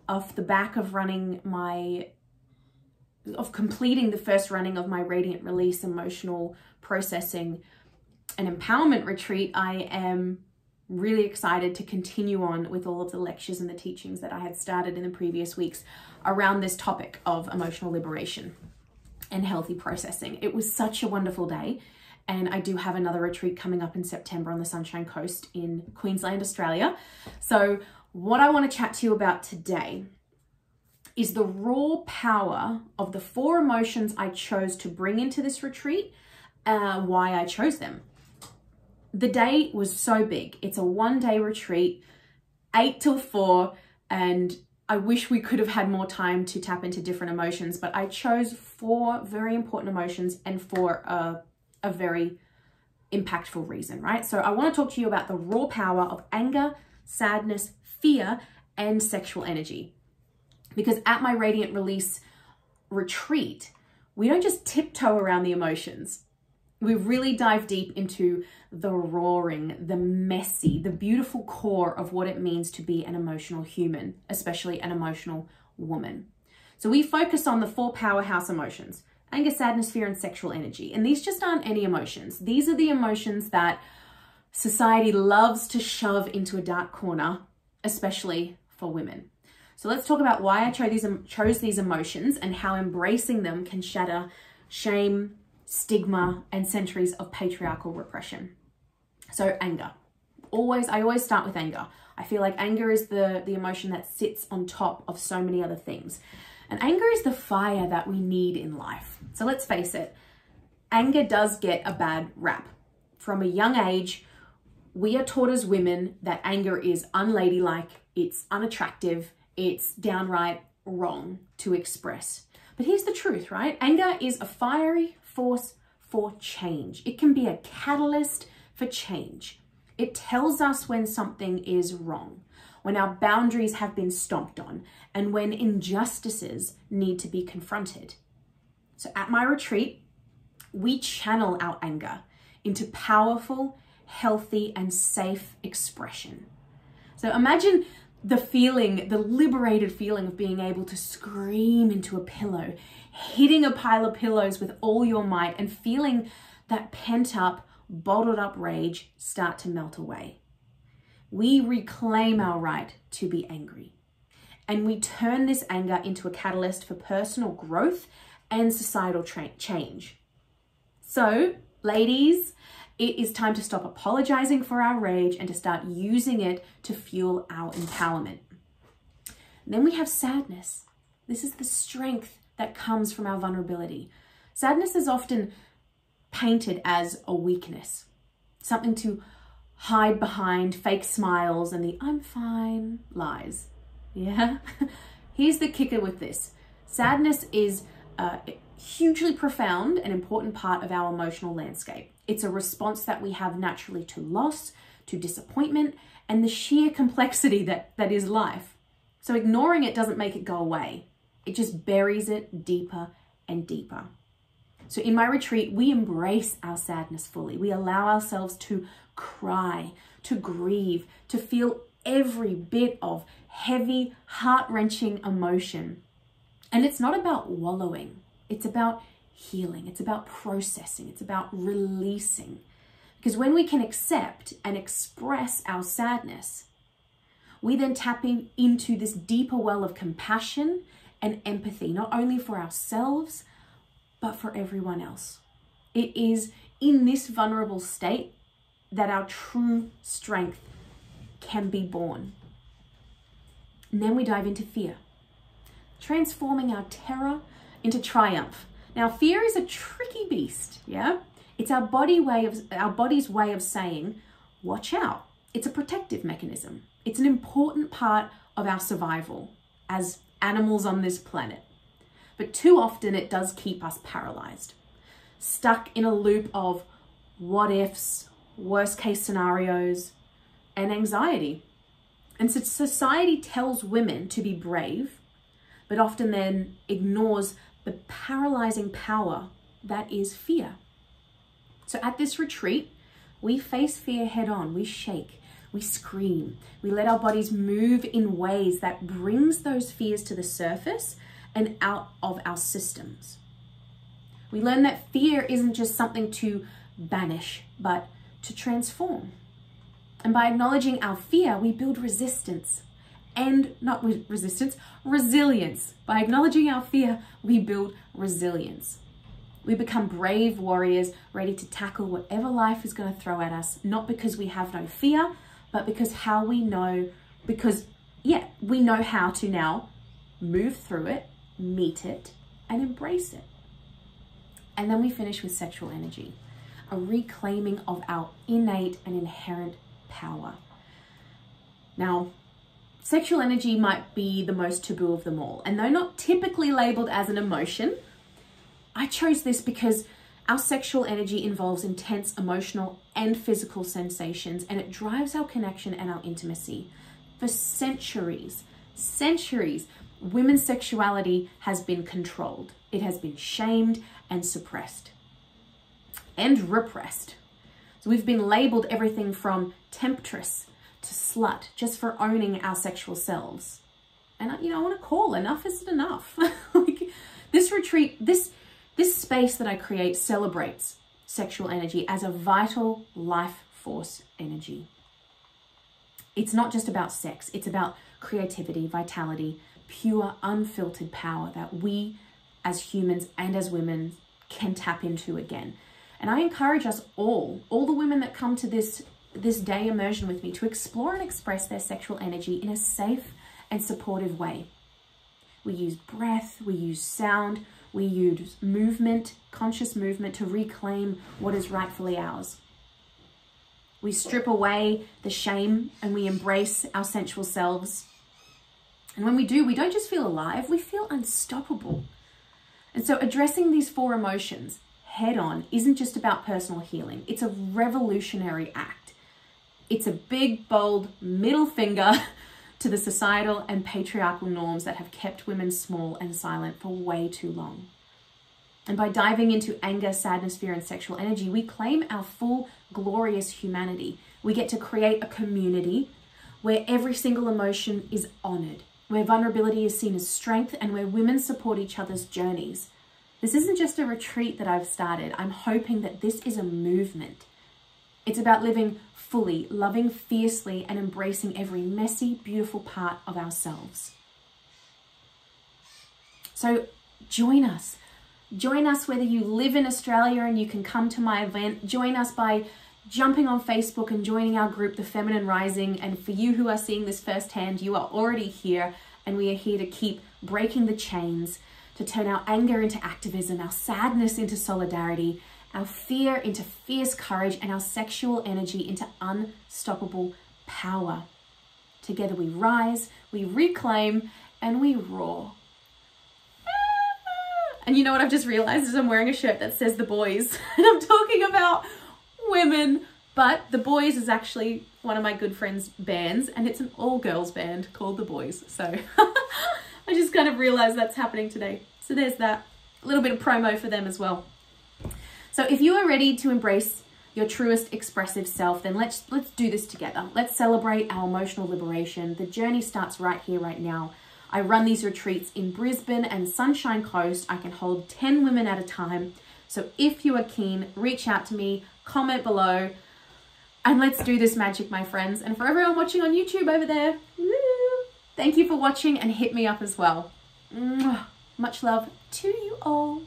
off the back of completing the first running of my Radiant Release Emotional Processing and Empowerment Retreat, I am really excited to continue on with all of the lectures and the teachings that I had started in the previous weeks around this topic of emotional liberation and healthy processing. It was such a wonderful day. And I do have another retreat coming up in September on the Sunshine Coast in Queensland, Australia. So what I want to chat to you about today is the raw power of the 4 emotions I chose to bring into this retreat, why I chose them. The day was so big. It's a 1-day retreat, 8 till 4, and I wish we could have had more time to tap into different emotions, but I chose 4 very important emotions and for a very impactful reason, right? So I want to talk to you about the raw power of anger, sadness, fear, and sexual energy. Because at my Radiant Release retreat, we don't just tiptoe around the emotions. We really dive deep into the roaring, the messy, the beautiful core of what it means to be an emotional human, especially an emotional woman. So we focus on the 4 powerhouse emotions: anger, sadness, fear, and sexual energy. And these just aren't any emotions. These are the emotions that society loves to shove into a dark corner, especially for women. So let's talk about why I chose these emotions and how embracing them can shatter shame, stigma, and centuries of patriarchal repression. So anger. I always start with anger. I feel like anger is the emotion that sits on top of so many other things. And anger is the fire that we need in life. So let's face it, anger does get a bad rap. From a young age, we are taught as women that anger is unladylike, it's unattractive, it's downright wrong to express. But here's the truth, right? Anger is a fiery force for change. It can be a catalyst for change. It tells us when something is wrong, when our boundaries have been stomped on, and when injustices need to be confronted. So at my retreat, we channel our anger into powerful, healthy, and safe expression. So imagine the feeling, the liberated feeling of being able to scream into a pillow, hitting a pile of pillows with all your might, and feeling that pent up, bottled up rage start to melt away. We reclaim our right to be angry, and we turn this anger into a catalyst for personal growth and societal change. So, ladies, it is time to stop apologizing for our rage and to start using it to fuel our empowerment. And then we have sadness. This is the strength that comes from our vulnerability. Sadness is often painted as a weakness, something to hide behind fake smiles and the "I'm fine" lies. Yeah? Here's the kicker with this. Sadness is a hugely profound and important part of our emotional landscape. It's a response that we have naturally to loss, to disappointment, and the sheer complexity that is life. So ignoring it doesn't make it go away. It just buries it deeper and deeper. So in my retreat, we embrace our sadness fully. We allow ourselves to cry, to grieve, to feel every bit of heavy, heart-wrenching emotion. And it's not about wallowing. It's about healing. It's about processing. It's about releasing. Because when we can accept and express our sadness, we then tap into this deeper well of compassion and empathy, not only for ourselves, but for everyone else. It is in this vulnerable state that our true strength can be born. And then we dive into fear, transforming our terror into triumph. Now, fear is a tricky beast, yeah? It's our body's way of saying, watch out. It's a protective mechanism. It's an important part of our survival as animals on this planet. But too often it does keep us paralyzed, stuck in a loop of what ifs, worst case scenarios, and anxiety. And so society tells women to be brave, but often then ignores the paralyzing power that is fear. So at this retreat, we face fear head on. We shake, we scream. We let our bodies move in ways that brings those fears to the surface and out of our systems. We learn that fear isn't just something to banish, but to transform. And by acknowledging our fear, we build resistance. And not resistance, resilience. By acknowledging our fear, we build resilience. We become brave warriors ready to tackle whatever life is going to throw at us, not because we have no fear, but because we know how to now move through it, meet it, and embrace it. And then we finish with sexual energy, a reclaiming of our innate and inherent power. Now, sexual energy might be the most taboo of them all, and though not typically labeled as an emotion, I chose this because our sexual energy involves intense emotional and physical sensations, and it drives our connection and our intimacy. For centuries, women's sexuality has been controlled. It has been shamed and suppressed and repressed. So we've been labeled everything from temptress to slut just for owning our sexual selves. And I want to call enough is enough. Like, this retreat, this space that I create celebrates sexual energy as a vital life force energy. It's not just about sex, it's about creativity, vitality, pure, unfiltered power that we as humans and as women can tap into again. And I encourage us all the women that come to this day immersion with me, to explore and express their sexual energy in a safe and supportive way. We use breath, we use sound, we use movement, conscious movement, to reclaim what is rightfully ours. We strip away the shame and we embrace our sensual selves. And when we do, we don't just feel alive, we feel unstoppable. And so addressing these 4 emotions head on isn't just about personal healing. It's a revolutionary act. It's a big, bold middle finger to the societal and patriarchal norms that have kept women small and silent for way too long. And by diving into anger, sadness, fear, and sexual energy, we claim our full, glorious humanity. We get to create a community where every single emotion is honored, where vulnerability is seen as strength, and where women support each other's journeys. This isn't just a retreat that I've started. I'm hoping that this is a movement. It's about living fully, loving fiercely, and embracing every messy, beautiful part of ourselves. So join us. Join us whether you live in Australia and you can come to my event. Join us by jumping on Facebook and joining our group, The Feminine Rising. And for you who are seeing this firsthand, you are already here, and we are here to keep breaking the chains, to turn our anger into activism, our sadness into solidarity, our fear into fierce courage, and our sexual energy into unstoppable power. Together we rise, we reclaim, and we roar. And you know what I've just realized is I'm wearing a shirt that says The Boys, and I'm talking about women, but The Boys is actually one of my good friend's bands, and it's an all-girls band called The Boys. So I just kind of realized that's happening today. So there's that, a little bit of promo for them as well. So if you are ready to embrace your truest expressive self, then let's do this together. Let's celebrate our emotional liberation. The journey starts right here, right now. I run these retreats in Brisbane and Sunshine Coast. I can hold 10 women at a time. So if you are keen, reach out to me, comment below, and let's do this magic, my friends. And for everyone watching on YouTube over there, thank you for watching, and hit me up as well. Much love to you all.